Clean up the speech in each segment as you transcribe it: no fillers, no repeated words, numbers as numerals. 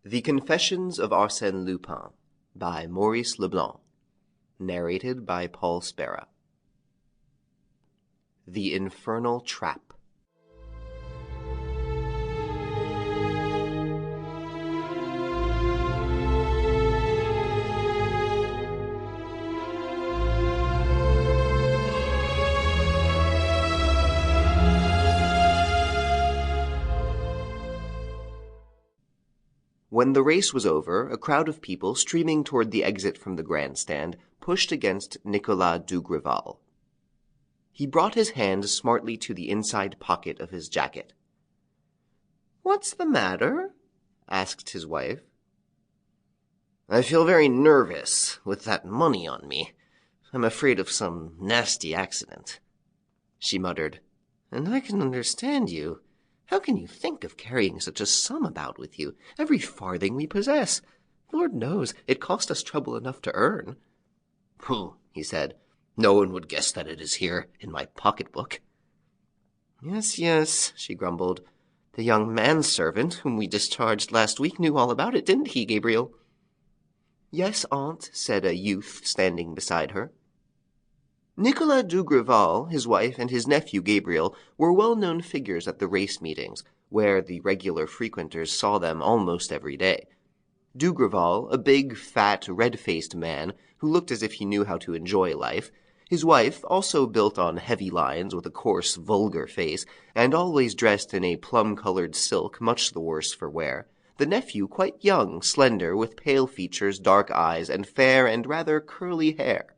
The Confessions of Arsène Lupin by Maurice Leblanc. Narrated by Spera. The Infernal Trap. When the race was over, a crowd of people streaming toward the exit from the grandstand pushed against Nicolas Dugrival. He brought his hand smartly to the inside pocket of his jacket. "What's the matter?" asked his wife. "I feel very nervous with that money on me. I'm afraid of some nasty accident," she muttered. "And I can understand you. How can you think of carrying such a sum about with you, every farthing we possess? Lord knows, it cost us trouble enough to earn." "Pooh," he said. "No one would guess that it is here, in my pocketbook." Yes, she grumbled. "The young manservant whom we discharged last week knew all about it, didn't he, Gabriel?" "Yes, aunt," said a youth standing beside her. Nicolas Dugrival, his wife, and his nephew Gabriel were well-known figures at the race meetings, where the regular frequenters saw them almost every day. Dugrival, a big, fat, red-faced man who looked as if he knew how to enjoy life, his wife, also built on heavy lines with a coarse, vulgar face, and always dressed in a plum-colored silk much the worse for wear, the nephew quite young, slender, with pale features, dark eyes, and fair and rather curly hair.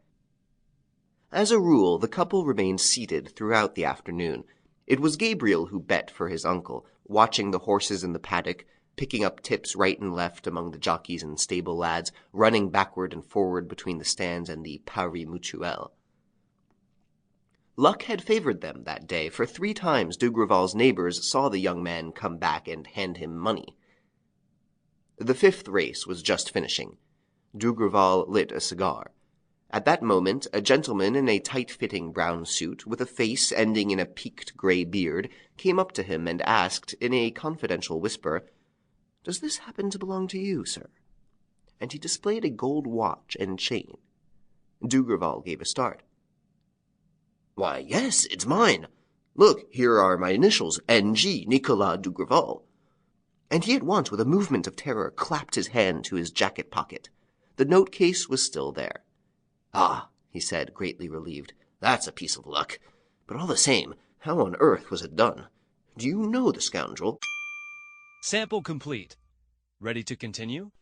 As a rule, the couple remained seated throughout the afternoon. It was Gabriel who bet for his uncle, watching the horses in the paddock, picking up tips right and left among the jockeys and stable lads, running backward and forward between the stands and the Paris Mutuelle. Luck had favored them that day, for 3 times Dugrival's neighbors saw the young man come back and hand him money. The 5th race was just finishing. Dugrival lit a cigar. At that moment, a gentleman in a tight-fitting brown suit, with a face ending in a peaked gray beard, came up to him and asked, in a confidential whisper, "Does this happen to belong to you, sir?" And he displayed a gold watch and chain. Dugrival gave a start. "Why, yes, it's mine. Look, here are my initials, N.G., Nicolas Dugrival." And he at once, with a movement of terror, clapped his hand to his jacket pocket. The note-case was still there. "Ah," he said, greatly relieved, "that's a piece of luck. But all the same, how on earth was it done? Do you know the scoundrel?" Sample complete. Ready to continue?